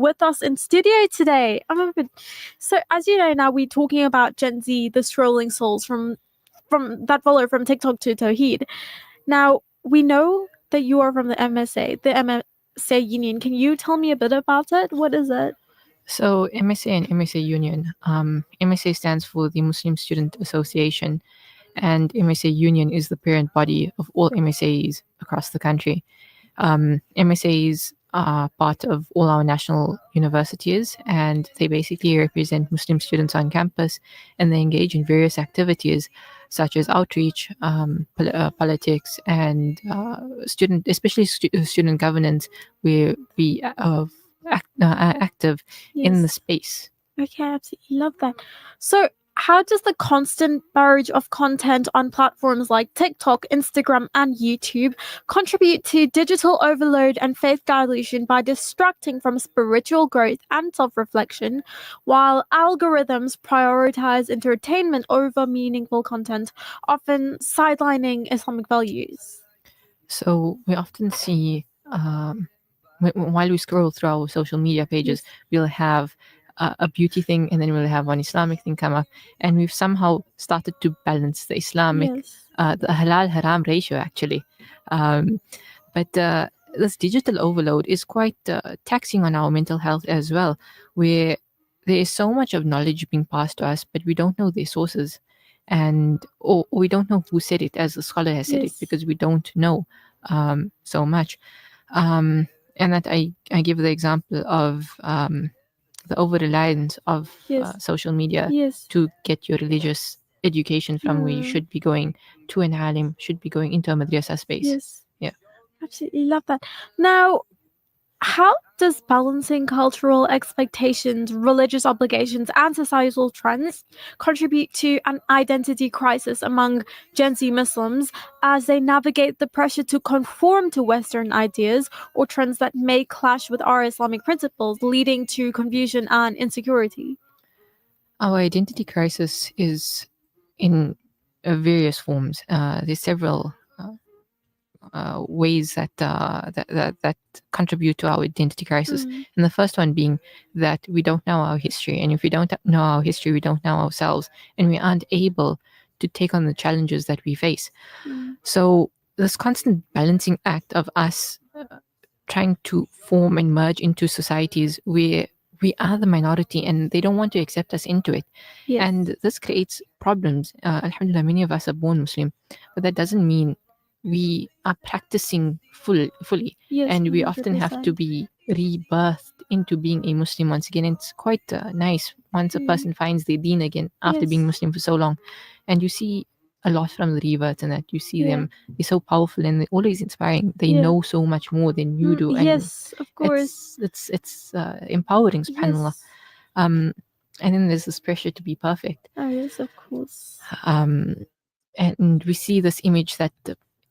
with us in studio today. So as you know now, we're talking about Gen Z, the strolling souls from follow from TikTok to Tawheed. Now we know that you are from the MSA Union. Can you tell me a bit about it? What is it? So MSA and MSA Union. MSA stands for the Muslim Student Association, and MSA Union is the parent body of all MSAs across the country. MSAs are part of all our national universities, and they basically represent Muslim students on campus, and they engage in various activities such as outreach, politics, and student governance, where we active in the space. Okay, I absolutely love that. So how does the constant barrage of content on platforms like TikTok, Instagram, and YouTube contribute to digital overload and faith dilution by distracting from spiritual growth and self-reflection, while algorithms prioritize entertainment over meaningful content, often sidelining Islamic values? So we often see, while we scroll through our social media pages, we'll have a beauty thing, and then we'll have one Islamic thing come up, and we've somehow started to balance the Islamic, the halal haram ratio actually. But this digital overload is quite taxing on our mental health as well, where there is so much of knowledge being passed to us, but we don't know their sources, or we don't know who said it, as the scholar has said it, because we don't know so much. And that I give the example of the over-reliance of social media to get your religious education from where you should be going to an alim, should be going into a madrasa space. Yeah. Absolutely love that. Now, how does balancing cultural expectations, religious obligations, and societal trends contribute to an identity crisis among Gen Z Muslims as they navigate the pressure to conform to Western ideas or trends that may clash with our Islamic principles, leading to confusion and insecurity? Our identity crisis is in various forms. There's several ways that contribute to our identity crisis. And the first one being that we don't know our history. And if we don't know our history, we don't know ourselves, and we aren't able to take on the challenges that we face. So this constant balancing act of us trying to form and merge into societies where we are the minority and they don't want to accept us into it. And this creates problems. Alhamdulillah, many of us are born Muslim, but that doesn't mean we are practicing fully, and we often have to be rebirthed into being a Muslim once again. And it's quite nice once a person finds their deen again after being Muslim for so long. And you see a lot from the reverts, and that you see them, they're so powerful and they're always inspiring. They know so much more than you do. And of course. It's empowering, subhanAllah. And then there's this pressure to be perfect. Oh, yes, of course. And we see this image that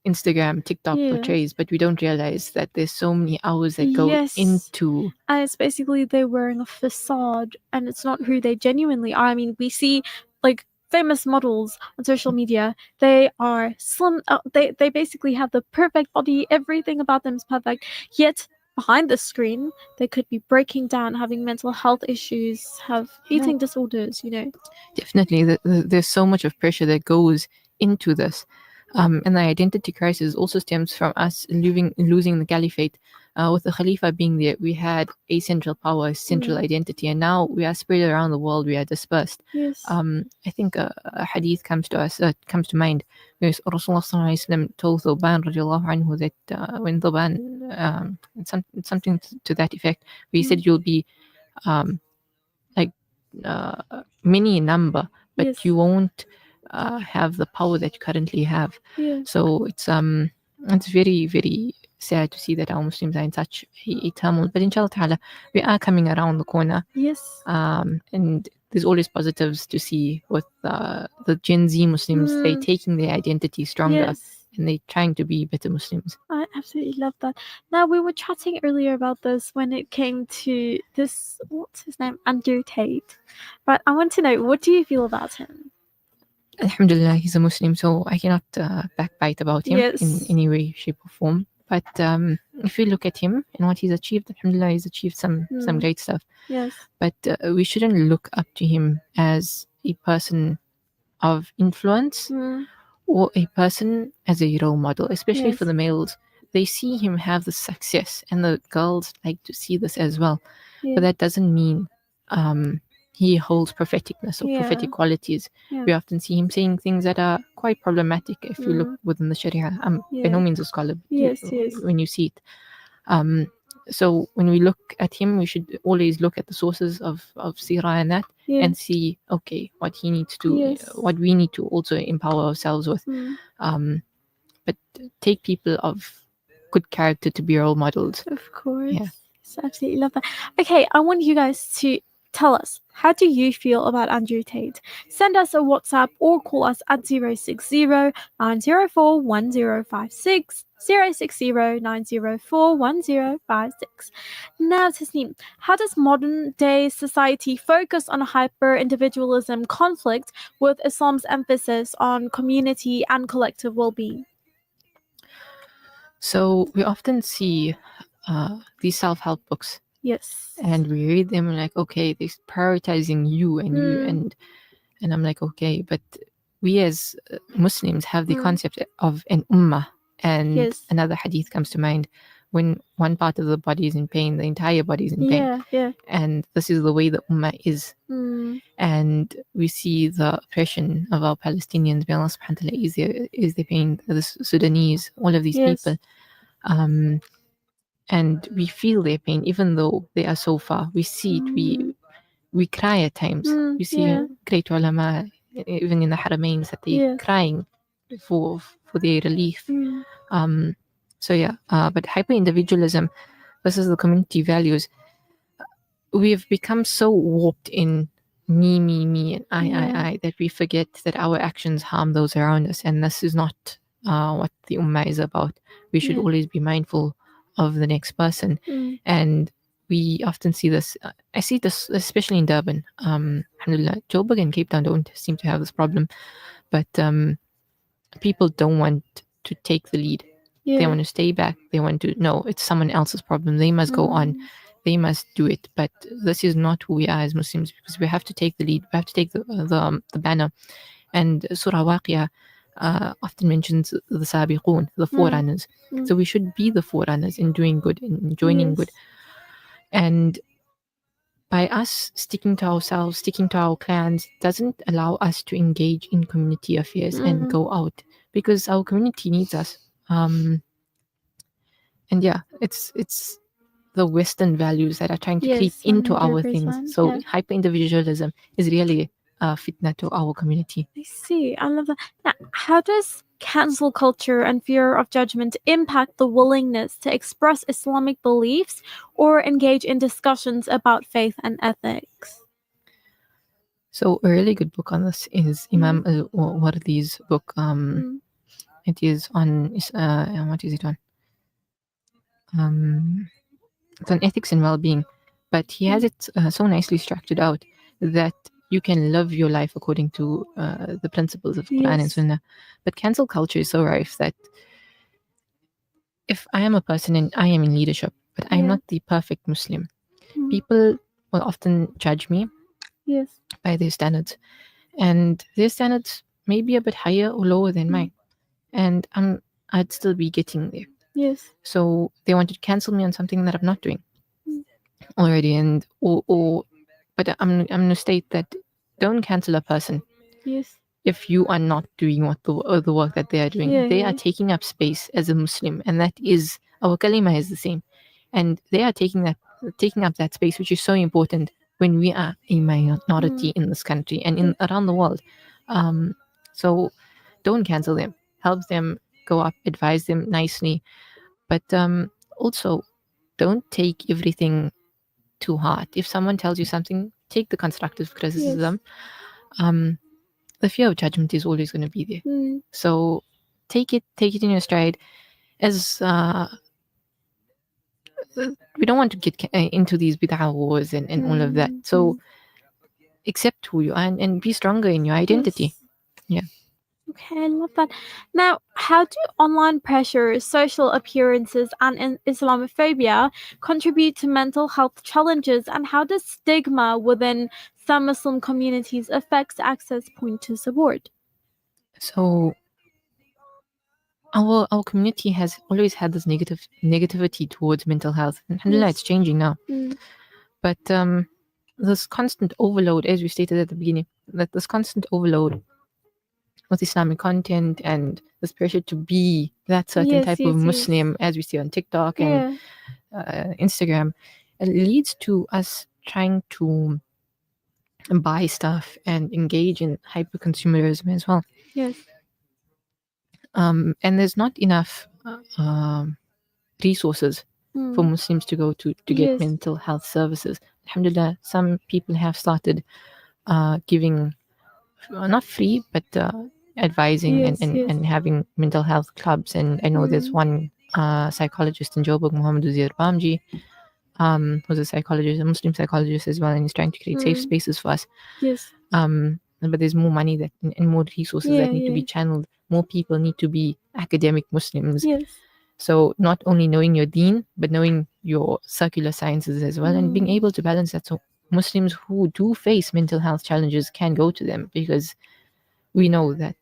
Instagram, TikTok portrays, but we don't realize that there's so many hours that go into. And it's basically they're wearing a facade, and it's not who they genuinely are. I mean, we see like famous models on social media. They are slim. They basically have the perfect body. Everything about them is perfect. Yet behind the screen, they could be breaking down, having mental health issues, have eating disorders. Definitely, there's so much of pressure that goes into this. And the identity crisis also stems from us losing the caliphate. With the Khalifa being there, we had a central power, central identity, and now we are spread around the world. We are dispersed. I think a hadith comes to mind. Where Rasulullah told Thuban radiallahu anhu that when Thuban, something to that effect, where he said you'll be many in number, but you won't have the power that you currently have. So it's very, very sad to see that our Muslims are in such a turmoil. But inshallah ta'ala, we are coming around the corner. And there's always positives to see with the Gen Z Muslims. They're taking their identity stronger. And they're trying to be better Muslims. I absolutely love that. Now, we were chatting earlier about this when it came to this, what's his name? Andrew Tate. But I want to know, what do you feel about him? Alhamdulillah, he's a Muslim, so I cannot backbite about him in any way, shape or form. But if you look at him and what he's achieved, alhamdulillah, he's achieved some great stuff. Yes. But we shouldn't look up to him as a person of influence or a person as a role model, especially for the males. They see him have the success, and the girls like to see this as well. But that doesn't mean he holds propheticness or prophetic qualities. We often see him saying things that are quite problematic if you look within the Sharia. I'm by no means a scholar when you see it. So when we look at him, we should always look at the sources of Sirah and that, and see, okay, what he needs to, what we need to also empower ourselves with. But take people of good character to be role models. Of course. Yeah. I absolutely love that. Okay, I want you guys to tell us, how do you feel about Andrew Tate? Send us a WhatsApp or call us at 060 904 1056, 060 904 1056. Now, Tasneem, how does modern day society focus on hyper-individualism conflict with Islam's emphasis on community and collective well-being? So we often see these self-help books. Yes. And we read them and like, okay, they're prioritizing you and you, and I'm like, okay, but we as Muslims have the concept of an ummah, and another hadith comes to mind: when one part of the body is in pain, the entire body is in pain. And this is the way the ummah is. And we see the oppression of our Palestinians. May Allah subhanahu wa ta'ala ease their pain, the Sudanese, all of these people. And we feel their pain, even though they are so far. We see it, we cry at times. We see great ulama, even in the Haramains, that they're crying for their relief. But hyper-individualism versus the community values, we've become so warped in me, and I, that we forget that our actions harm those around us. And this is not what the ummah is about. We should always be mindful of the next person. And we often see this. I see this especially in Durban. Alhamdulillah, Joburg and Cape Town don't seem to have this problem, but people don't want to take the lead. They want to stay back. They want to, no, it's someone else's problem. They must go on. They must do it. But this is not who we are as Muslims, because we have to take the lead. We have to take the banner. And Surah Waqiyah often mentions the Sabiqun, the forerunners. So we should be the forerunners in doing good, in joining good. And by us sticking to ourselves, sticking to our clans, doesn't allow us to engage in community affairs and go out, because our community needs us. And it's the Western values that are trying to creep into our things. So hyper-individualism is really fitna to our community. I see. I love that. Now, how does cancel culture and fear of judgment impact the willingness to express Islamic beliefs or engage in discussions about faith and ethics? So a really good book on this is Imam al-Wardi's book. It is on, what is it on? It's on ethics and well-being, but he has it so nicely structured out that you can live your life according to the principles of Quran and Sunnah. But cancel culture is so rife that if I am a person and I am in leadership, but I'm not the perfect Muslim, people will often judge me by their standards. And their standards may be a bit higher or lower than mine. And I'd still be getting there. So they wanted to cancel me on something that I'm not doing already. And but I'm going to state that don't cancel a person if you are not doing what the work that they are doing. They are taking up space as a Muslim, and that is, our kalima is the same, and they are taking up that space, which is so important when we are a minority in this country and around the world. So don't cancel them. Help them go up, advise them nicely, but also don't take everything too hard. If someone tells you something, take the constructive criticism. The fear of judgment is always going to be there. So take it in your stride. As we don't want to get into these bid'ah wars and all of that. So accept who you are and be stronger in your identity. Okay, I love that. Now, how do online pressures, social appearances, and Islamophobia contribute to mental health challenges, and how does stigma within some Muslim communities affect access point to support? So our community has always had this negativity towards mental health. Alhamdulillah, it's changing now. But this constant overload, as we stated at the beginning, that this constant overload with Islamic content and this pressure to be that certain type of Muslim, as we see on TikTok and Instagram, it leads to us trying to buy stuff and engage in hyper consumerism as well. Yes. And there's not enough resources for Muslims to go to get mental health services. Alhamdulillah, some people have started giving, not free, but advising and having mental health clubs. And I know there's one psychologist in Joburg, Muhammad Bamji, who's a psychologist, a Muslim psychologist as well, and he's trying to create safe spaces for us. Yes. But there's more money that and more resources that need to be channeled. More people need to be academic Muslims. Yes. So not only knowing your deen, but knowing your circular sciences as well, and being able to balance that. So Muslims who do face mental health challenges can go to them, because we know that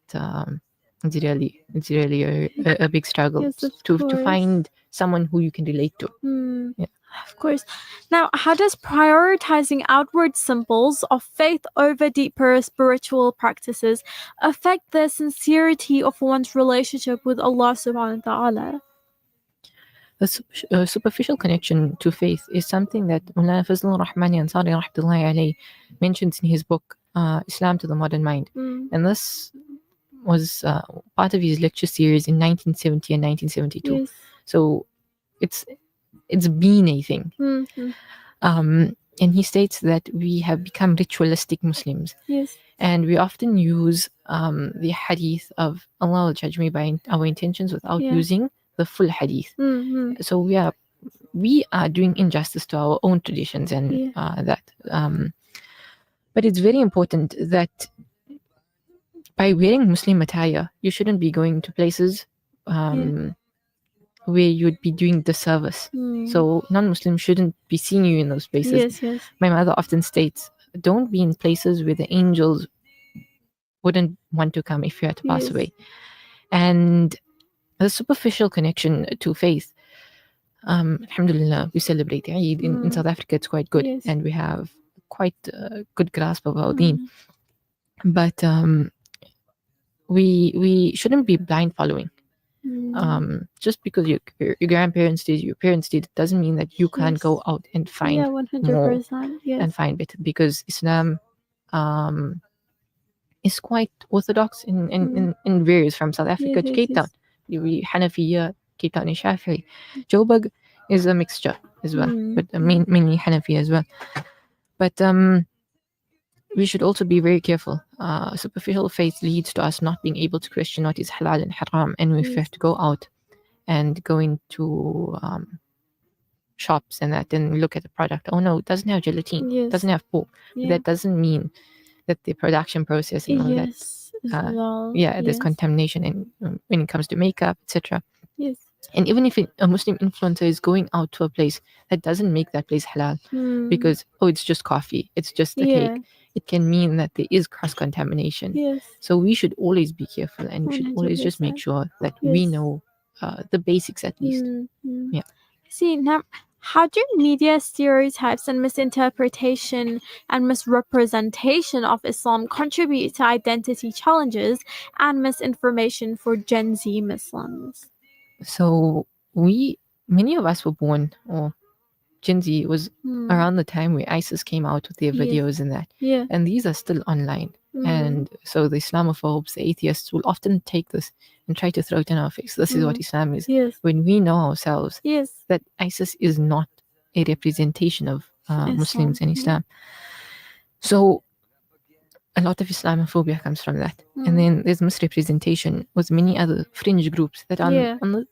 it's really a big struggle to find someone who you can relate to. Yeah. Of course. Now, how does prioritizing outward symbols of faith over deeper spiritual practices affect the sincerity of one's relationship with Allah subhanahu wa ta'ala? The superficial connection to faith is something that Mullah Fazl Rahmani Ansari rahmatullahi alayhi mentions in his book, Islam to the Modern Mind. And this was part of his lecture series in 1970 and 1972. Yes. So it's been a thing. And he states that we have become ritualistic Muslims. Yes. And we often use the hadith of Allah will judge me by our intentions without using the full hadith. So we are doing injustice to our own traditions and that. But it's very important that by wearing Muslim attire, you shouldn't be going to places where you'd be doing disservice. So non-Muslims shouldn't be seeing you in those places. Yes. My mother often states, don't be in places where the angels wouldn't want to come if you had to pass away. And the superficial connection to faith, alhamdulillah, we celebrate Eid. In South Africa, it's quite good. And we have quite a good grasp of our deen. But we shouldn't be blind following. Just because your grandparents did, your parents did, doesn't mean that you can't go out and find 100%, more and find better. Because Islam is quite orthodox in varies from South Africa to Cape Town. We Hanafiya, Cape Town is Shafi'i. Joburg is a mixture as well, but mainly Hanafi as well. But we should also be very careful. Superficial faith leads to us not being able to question what is halal and haram, and we have to go out and go into shops and that and look at the product. Oh no, it doesn't have gelatin, it doesn't have pork. That doesn't mean that the production process and all that. There's contamination, and when it comes to makeup, etc. Yes. And even if a Muslim influencer is going out to a place, that doesn't make that place halal, because it's just coffee, it's just a cake. It can mean that there is cross-contamination. Yes. So we should always be careful, and we should always just make sure that we know the basics at least. Yeah. See, now, how do media stereotypes and misinterpretation and misrepresentation of Islam contribute to identity challenges and misinformation for Gen Z Muslims? So many of us were born, or Gen Z was around the time where ISIS came out with their videos and that. Yeah. And these are still online. And so the Islamophobes, the atheists, will often take this and try to throw it in our face. This is what Islam is. Yes. When we know ourselves Yes. that ISIS is not a representation of Muslims and Islam. So a lot of Islamophobia comes from that. And then there's misrepresentation with many other fringe groups that are on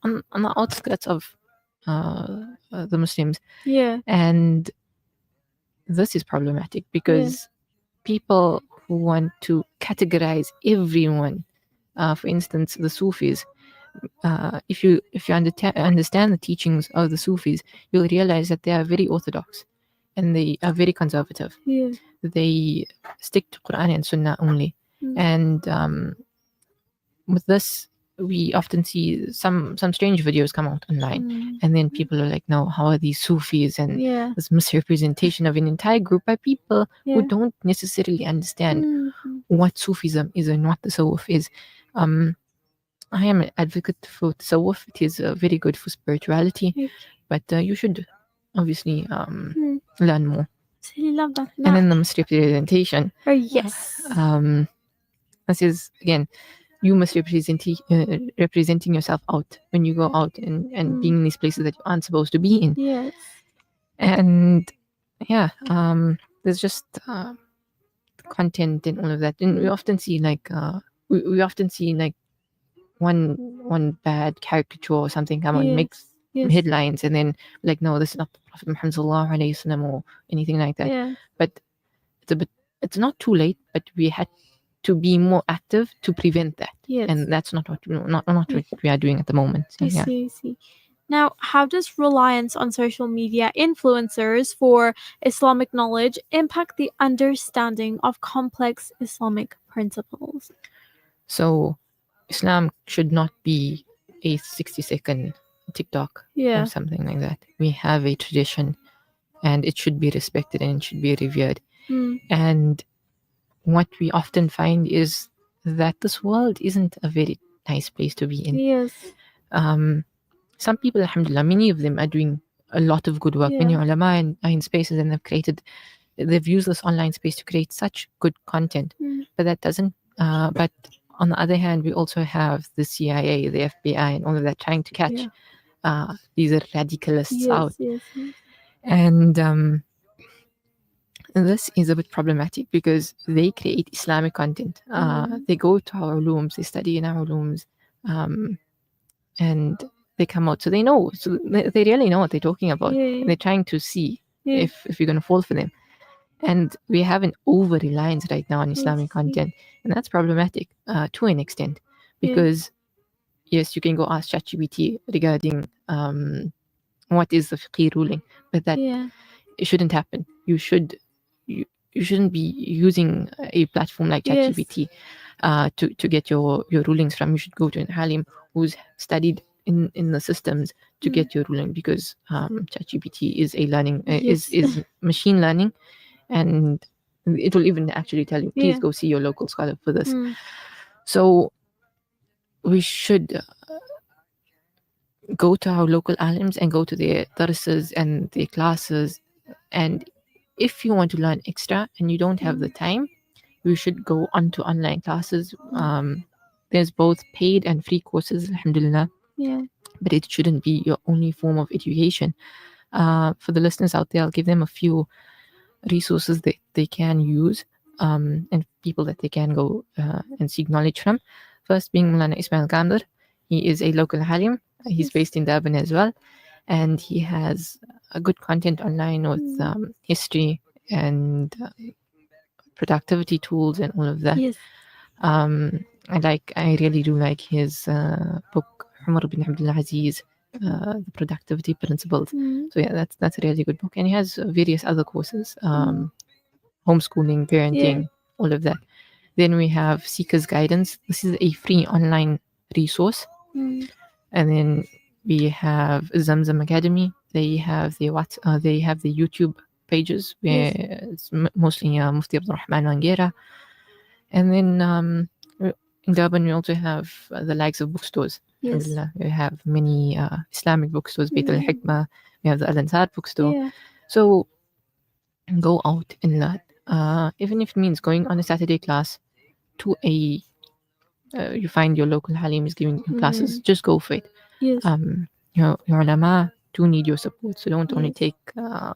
the outskirts of the Muslims. Yeah. And this is problematic because people who want to categorize everyone. For instance, the Sufis. If you understand the teachings of the Sufis, you'll realize that they are very orthodox and they are very conservative. Yeah. They stick to Quran and Sunnah only. And with this, we often see some strange videos come out online, and then people are like, no, how are these Sufis? And Yeah. this misrepresentation of an entire group by people who Yeah. don't necessarily understand what Sufism is and what Tasawwuf is. I am an advocate for Tasawwuf. It is very good for spirituality, Okay. but you should obviously learn more. I love that. And then the misrepresentation. Oh, yes. This is, again, you representing yourself out when you go out and being in these places that you aren't supposed to be in. Yes. And yeah, there's just content and all of that. And we often see like one bad caricature or something come on, makes headlines, and then like, no, this is not the Prophet Muhammad sallallahu alaihi wasallam or anything like that. Yeah. But it's not too late, but we had to be more active to prevent that. Yes. And that's not what what we are doing at the moment. So, yeah. I see. Now, how does reliance on social media influencers for Islamic knowledge impact the understanding of complex Islamic principles? So Islam should not be a 60-second TikTok or something like that. We have a tradition, and it should be respected and it should be revered. And what we often find is that this world isn't a very nice place to be in. Yes. Some people, alhamdulillah, many of them are doing a lot of good work. Many ulama are in spaces, and they've used this online space to create such good content. But that doesn't, but on the other hand, we also have the CIA, the FBI, and all of that trying to catch these radicalists out. Yes. And this is a bit problematic because they create Islamic content. They go to our ulums, they study in our ulums, and they come out. So they know. So they really know what they're talking about. And they're trying to see if you're going to fall for them. And we have an over-reliance right now on Islamic content. And that's problematic to an extent. Because, yes, you can go ask ChatGPT regarding what is the fiqh ruling. But that it shouldn't happen. You shouldn't be using a platform like ChatGPT to get your rulings from. You should go to an alim who's studied in the systems to get your ruling, because ChatGPT is is machine learning, and it will even actually tell you, please go see your local scholar for this. So we should go to our local alims and go to their darses and their classes. And if you want to learn extra and you don't have the time, you should go onto online classes. There's both paid and free courses, alhamdulillah. But it shouldn't be your only form of education. For the listeners out there, I'll give them a few resources that they can use, and people that they can go and seek knowledge from. First being Mulana Ismail Gamdar. He is a local halim. He's based in Durban as well. And he has a good content online with history and productivity tools and all of that. I really do like his book, Umar bin Abdul Aziz, The Productivity Principles. So yeah, that's a really good book. And he has various other courses, homeschooling, parenting, all of that. Then we have Seeker's Guidance. This is a free online resource. And then we have Zamzam Academy. They have the YouTube pages where it's mostly Mufti Abdul Rahman Wangera. And then in Durban, we also have the likes of bookstores. We have many Islamic bookstores, Beit al-Hikmah. We have the Al-Ansar bookstore. So go out and learn. Even if it means going on a Saturday class to you find your local halim is giving classes, just go for it. Your ulama do need your support, so don't only take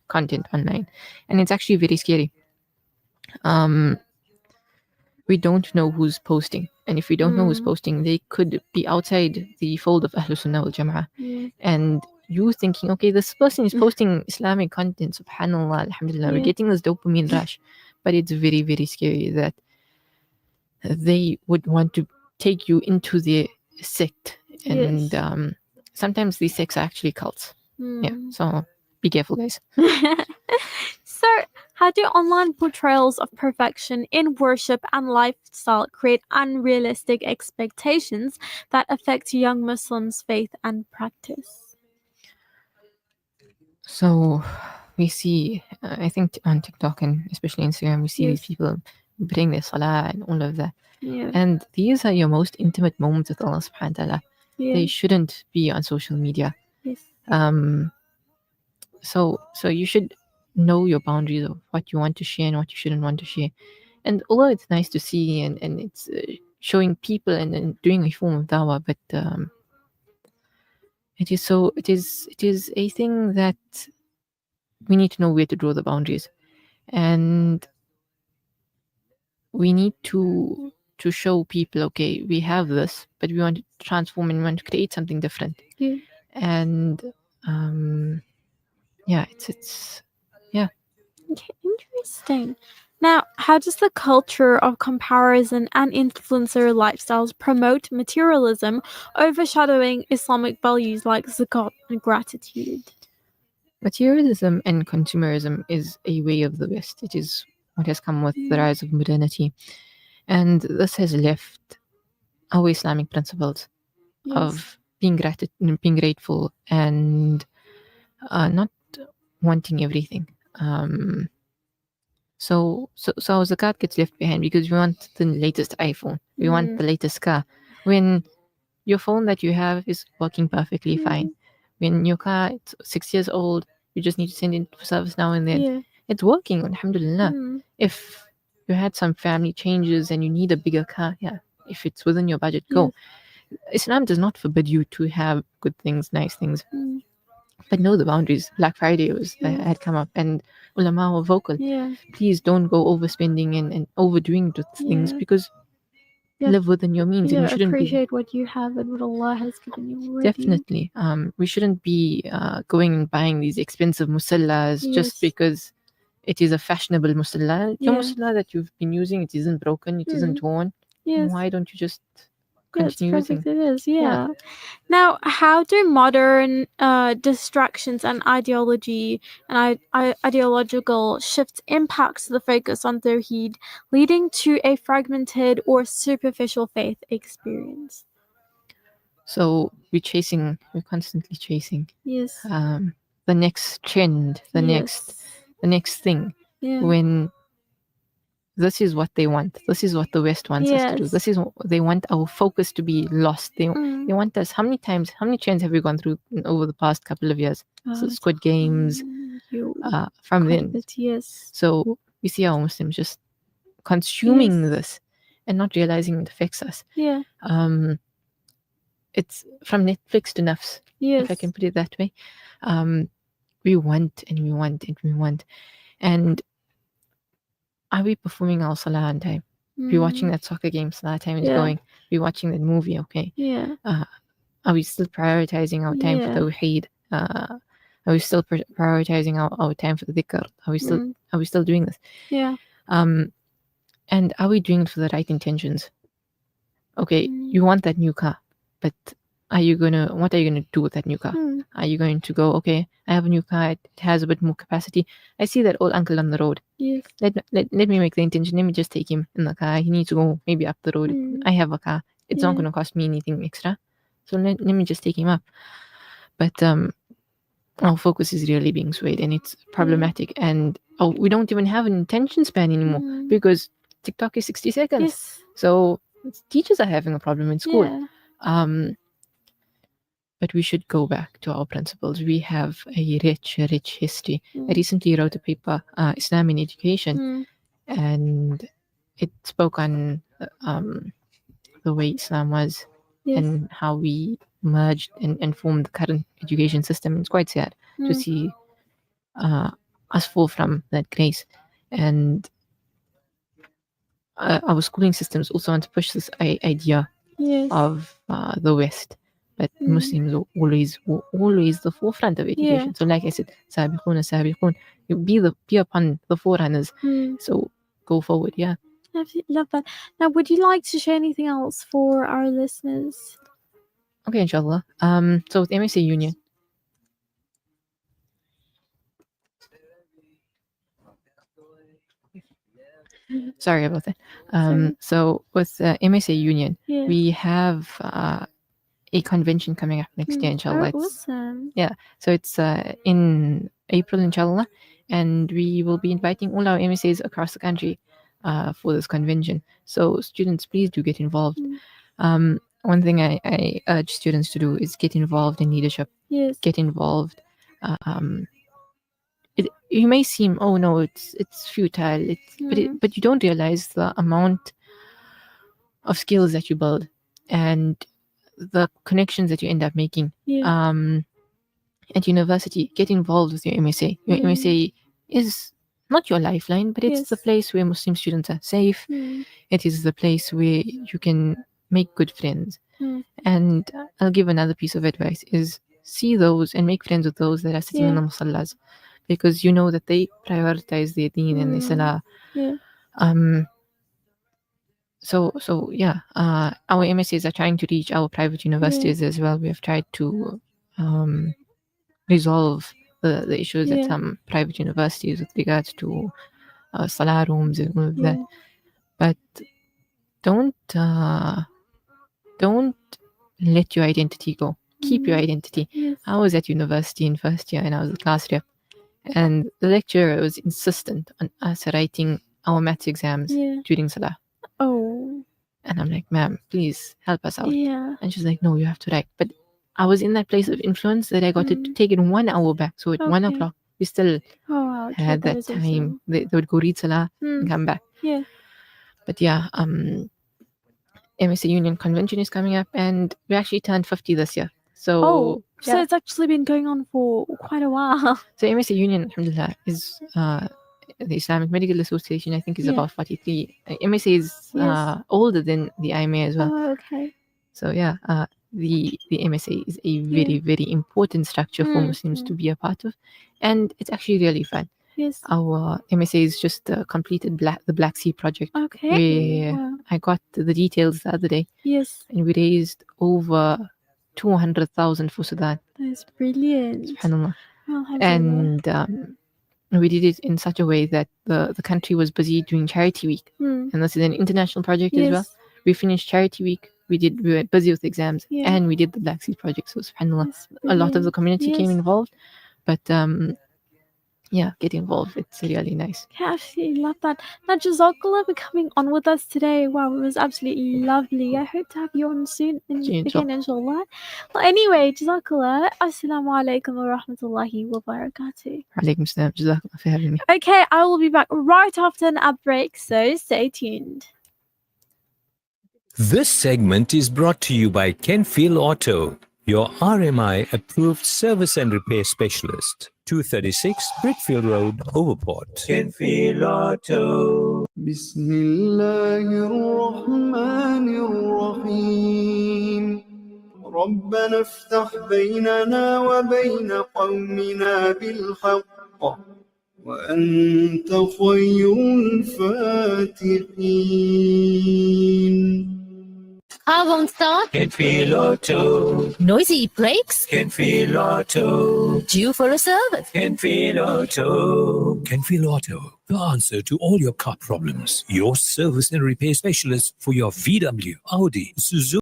content online. And it's actually very scary. We don't know who's posting, and if we don't know who's posting, they could be outside the fold of Ahlus Sunnah wal Jama'ah. And you thinking, okay, this person is posting Islamic content, subhanallah, alhamdulillah, we're getting this dopamine rush. But it's very, very scary that they would want to take you into their sect, and sometimes these sects are actually cults. Yeah, so be careful, guys. So, how do online portrayals of perfection in worship and lifestyle create unrealistic expectations that affect young Muslims' faith and practice? So we see, I think on TikTok and especially Instagram, we see these people putting their salah and all of that. Yeah. And these are your most intimate moments with Allah subhanahu wa ta'ala. They shouldn't be on social media. Yes. So you should know your boundaries of what you want to share and what you shouldn't want to share. And although it's nice to see and it's showing people and doing a form of dawah, but it is a thing that we need to know where to draw the boundaries, and we need to show people, okay, we have this, but we want to transform and we want to create something different. Yeah. And it's Okay, interesting. Now, how does the culture of comparison and influencer lifestyles promote materialism, overshadowing Islamic values like zakat and gratitude? Materialism and consumerism is a way of the West. It is what has come with the rise of modernity. And this has left our Islamic principles of being grateful and not wanting everything. So our zakat gets left behind because we want the latest iPhone. We want the latest car. When your phone that you have is working perfectly fine. When your car is 6 years old, you just need to send it for service now and then. Yeah. It's working, alhamdulillah. If you had some family changes and you need a bigger car, if it's within your budget, go. Islam does not forbid you to have good things, nice things. But know the boundaries. Black Friday had come up and ulama were vocal. Please don't go overspending and overdoing things because live within your means. And you shouldn't appreciate what you have and what Allah has given you already. Definitely. We shouldn't be going and buying these expensive musallas just because it is a fashionable musalla. Your musalla that you've been using, it isn't broken, it isn't torn. Why don't you just continue using? It is, Now, how do modern distractions and ideology and ideological shifts impact the focus on Tawheed, leading to a fragmented or superficial faith experience? So we're constantly chasing. Yes. The next trend, the next thing. When this is what they want. This is what the West wants us to do. This is what they want our focus to be lost. They want us. How many trends have we gone through over the past couple of years? Squid Games, from then. So we see our Muslims just consuming this and not realizing it affects us. It's from Netflix to nafs, if I can put it that way. We want and we want and we want. And are we performing our salah on time? We're watching that soccer game, salah time is going. We're watching that movie, okay? Are we still prioritizing our time for tawheed? Are we still prioritizing our time for the dhikr? Are we still doing this? And are we doing it for the right intentions? Okay, you want that new car, but what are you gonna do with that new car? Are you going to go, okay, I have a new car, it has a bit more capacity. I see that old uncle on the road. Let me make the intention. Let me just take him in the car. He needs to go maybe up the road. I have a car. It's not going to cost me anything extra. So let me just take him up. But our focus is really being swayed and it's problematic. And we don't even have an attention span anymore because TikTok is 60 seconds. So teachers are having a problem in school. But we should go back to our principles. We have a rich history. I recently wrote a paper, Islam in Education, and it spoke on the way Islam was and how we merged and formed the current education system. It's quite sad to see us fall from that grace. And our schooling systems also want to push this idea of the West. But Muslims are always the forefront of education. So like I said, sabiqun, you be upon the forerunners. So go forward, Absolutely love that. Now, would you like to share anything else for our listeners? Okay, inshallah. So with MSA Union, sorry about that. So with MSA Union, we have a convention coming up next year, inshallah. Awesome. Yeah, so it's in April, inshallah, and we will be inviting all our MSAs across the country for this convention. So students, please do get involved. One thing I urge students to do is get involved in leadership. Yes. Get involved. You may seem, oh no, it's futile. But you don't realize the amount of skills that you build and the connections that you end up making. At university, get involved with your MSA. Your MSA is not your lifeline, but it's the place where Muslim students are safe. It is the place where you can make good friends. And I'll give another piece of advice is see those and make friends with those that are sitting in the musallas, because you know that they prioritize their deen and their salah. So yeah, our MSAs are trying to reach our private universities as well. We have tried to resolve the issues at some private universities with regards to salah rooms and all of that. But don't let your identity go. Keep your identity. I was at university in first year and I was a class rep, and the lecturer was insistent on us writing our maths exams during salah. Oh. And I'm like, ma'am, please help us out. Yeah. And she's like, no, you have to write. But I was in that place of influence that I got to take it 1 hour back. So at 1 o'clock, we still had that time. They would go read salah and come back. Yeah. But yeah, MSA Union Convention is coming up, and we actually turned 50 this year. So so it's actually been going on for quite a while. So MSA Union, alhamdulillah, is the Islamic Medical Association, I think, is about 43. MSA is older than the IMA as well. Oh, okay. So yeah, the MSA is a very, very important structure for Muslims to be a part of, and it's actually really fun. Yes. Our MSA is just completed the Black Sea project. Okay. Where I got the details the other day. Yes. And we raised over 200,000 for Sudan. That's brilliant. SubhanAllah. And we did it in such a way that the country was busy doing Charity Week. And this is an international project as well. We finished Charity Week. We were busy with exams, and we did the Black Sea project. So SubhanAllah, a lot of the community came involved. But yeah, get involved. It's really nice. Yeah, I absolutely love that. Now, Jazakallah for coming on with us today. Wow, it was absolutely lovely. I hope to have you on soon again, inshallah. Well, anyway, Jazakallah. Assalamu alaikum wa rahmatullahi wa barakatuh. Alaikum salam. Jazakallah for having me. Okay, I will be back right after an ad break, so stay tuned. This segment is brought to you by Kenfield Auto, your RMI approved service and repair specialist. 236 Brickfield Road, Overport. Kenfield Auto. Bismillahirrahmanirrahim. ربنا افتح بيننا وبين قومنا بالحق وأنت خير الفاتحين. Car won't start? Kenfield Auto. Noisy brakes? Kenfield Auto. Due for a service? Kenfield Auto. Kenfield Auto, the answer to all your car problems. Your service and repair specialist for your VW, Audi, Suzuki.